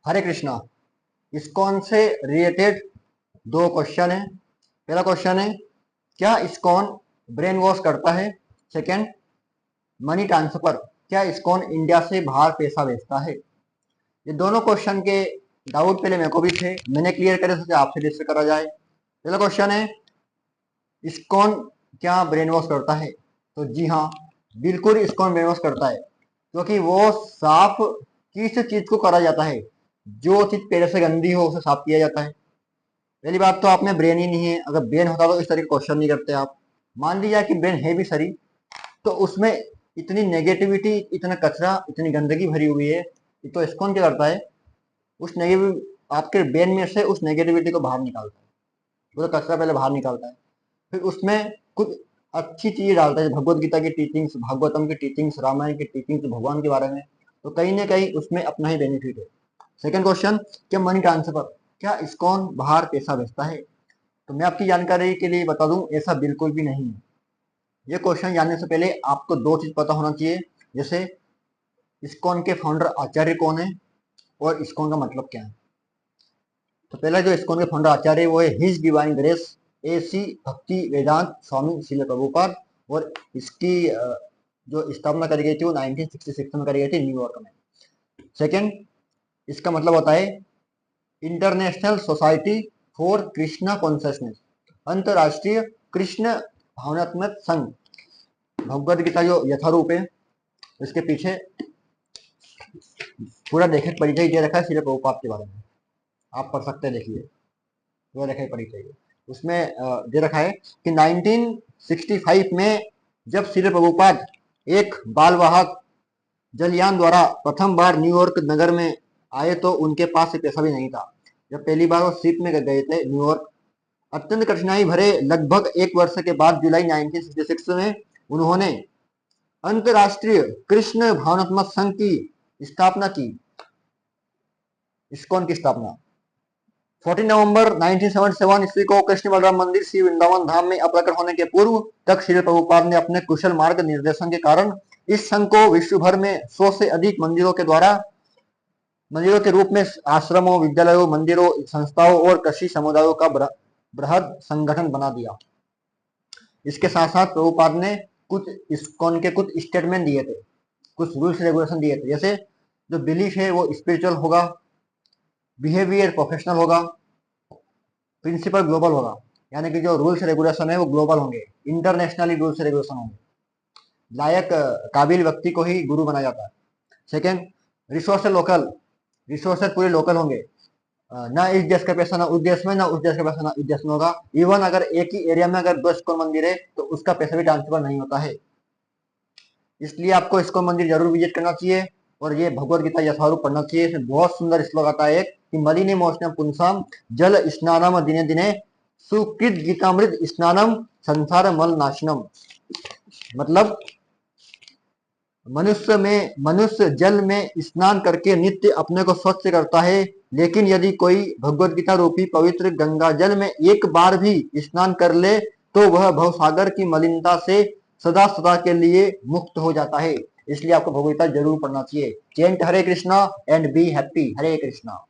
हरे Krishna. ISKCON से related दो question है। पहला क्वेश्चन है, क्या इस्कॉन ब्रेन वॉश करता है? सेकंड, मनी ट्रांसफर, क्या इस्कॉन इंडिया से बाहर पैसा भेजता है? ये दोनों क्वेश्चन के डाउट पहले मेरे को भी थे, मैंने क्लियर करे, सोचा आपसे डिस्कस करा जाए। पहला क्वेश्चन है, इस्कॉन क्या ब्रेन वॉश करता है? तो जी हाँ, बिल्कुल इस्कॉन ब्रेन वॉश करता है, क्योंकि वो साफ किस चीज को करा जाता है, जो चीज पहले से गंदी हो उसे साफ किया जाता है। पहली बात तो आप में ब्रेन ही नहीं है, अगर ब्रेन होता तो इस तरह के क्वेश्चन नहीं करते आप। मान लीजिए कि ब्रेन है भी सही, तो उसमें इतनी नेगेटिविटी, इतना कचरा, इतनी गंदगी भरी हुई है, तो इस्कॉन क्या करता है, उस नेगेटिव आपके ब्रेन में से उस नेगेटिविटी को बाहर निकालता है, पूरा कचरा पहले बाहर निकालता है, फिर उसमें कुछ अच्छी चीजें डालता है, भगवत गीता की टीचिंग्स, भागवतम की टीचिंग्स, रामायण की टीचिंग्स, भगवान के बारे में, तो कहीं ना कहीं उसमें अपना ही बेनिफिट है। सेकंड क्वेश्चन, क्या मनी ट्रांसफर, क्या इस्कॉन बाहर पैसा भेजता है? तो मैं आपकी जानकारी के लिए बता दूं, ऐसा बिल्कुल भी नहीं है। ये क्वेश्चन जानने से पहले आपको दो चीज पता होना चाहिए, जैसे इस्कॉन के फाउंडर आचार्य कौन है और इस्कॉन का मतलब क्या है। तो पहला जो इस्कॉन के फाउंडर आचार्य वो है हिज डिवाइन ग्रेस एसी भक्ति वेदांत स्वामी श्रील प्रभुपाद, और इसकी जो स्थापना करी गई थी वो 1966 में करी गई थी न्यूयॉर्क में। सेकंड, इसका मतलब होता है international society for Krishna consciousness, अंतरराष्ट्रीय कृष्ण भावनात्मक संघ। भगवद गीता जो यथारूप है, इसके पीछे पूरा लेखक परिचय दे रखा है श्रील प्रभुपाद के बारे में, आप पढ़ सकते हैं, देखिए पूरा लेखक परिचय उसमें दे रखा है कि 1965 में जब श्रील प्रभुपाद एक बालवाहक जलयान द्वारा प्रथम बार न्यूयॉर्क नगर में आए, तो उनके पास पैसा भी नहीं था। जब पहली बार वो शिप में गए थे न्यूयॉर्क, अत्यंत कठिनाई भरे लगभग एक वर्ष के बाद जुलाई 1966 में उन्होंने अंतरराष्ट्रीय कृष्ण भावनात्मक संघ की स्थापना की, इस्कॉन की स्थापना। 14 नवंबर 1977 ईस्वी को कृष्ण बलराम मंदिर श्री वृंदावन धाम में अप्रकट होने के पूर्व तक श्री प्रभुपाद ने अपने कुशल मार्ग निर्देशन के कारण इस संघ को विश्व भर में 100 से अधिक मंदिरों के रूप में आश्रमों, विद्यालयों, मंदिरों, संस्थाओं और कृषि समुदायों का बृहद संगठन बना दिया। इसके साथ साथ प्रभुपाद ने कुछ इस्कॉन के कुछ स्टेटमेंट दिए थे, कुछ रूल्स रेगुलेशन दिए थे, जैसे जो बिलीफ है वो स्पिरिचुअल होगा, बिहेवियर प्रोफेशनल होगा, प्रिंसिपल ग्लोबल होगा, यानी कि जो रूल्स रेगुलेशन है वो ग्लोबल होंगे, इंटरनेशनली रूल्स रेगुलेशन होंगे, लायक काबिल व्यक्ति को ही गुरु बनाया जाता है। सेकेंड, रिसोर्स लोकल, रिसोर्सेज पूरे लोकल होंगे, ना इस देश का पैसा ना उस देश में, ना उस देश का पैसा ना इस देश में होगा। इवन अगर एक ही एरिया में अगर 2 इस्कॉन मंदिर है तो उसका पैसा भी ट्रांसफर नहीं होता है। इसलिए आपको इस्कॉन मंदिर जरूर विजिट करना चाहिए, और ये भगवत गीता यथारूप पढ़ना चाहिए। इसमें बहुत सुंदर श्लोक आता है एक कि मलिने मोचनम पुंसाम जल स्नानम दिने दिने सुकृत गीतामृत स्नानम संसार मल नाशनम। मतलब मनुष्य जल में स्नान करके नित्य अपने को स्वच्छ करता है, लेकिन यदि कोई भगवत गीता रूपी पवित्र गंगा जल में एक बार भी स्नान कर ले तो वह भवसागर की मलिनता से सदा सदा के लिए मुक्त हो जाता है। इसलिए आपको भगवत गीता जरूर पढ़ना चाहिए। Chant Hare Krishna and be happy. Hare Krishna.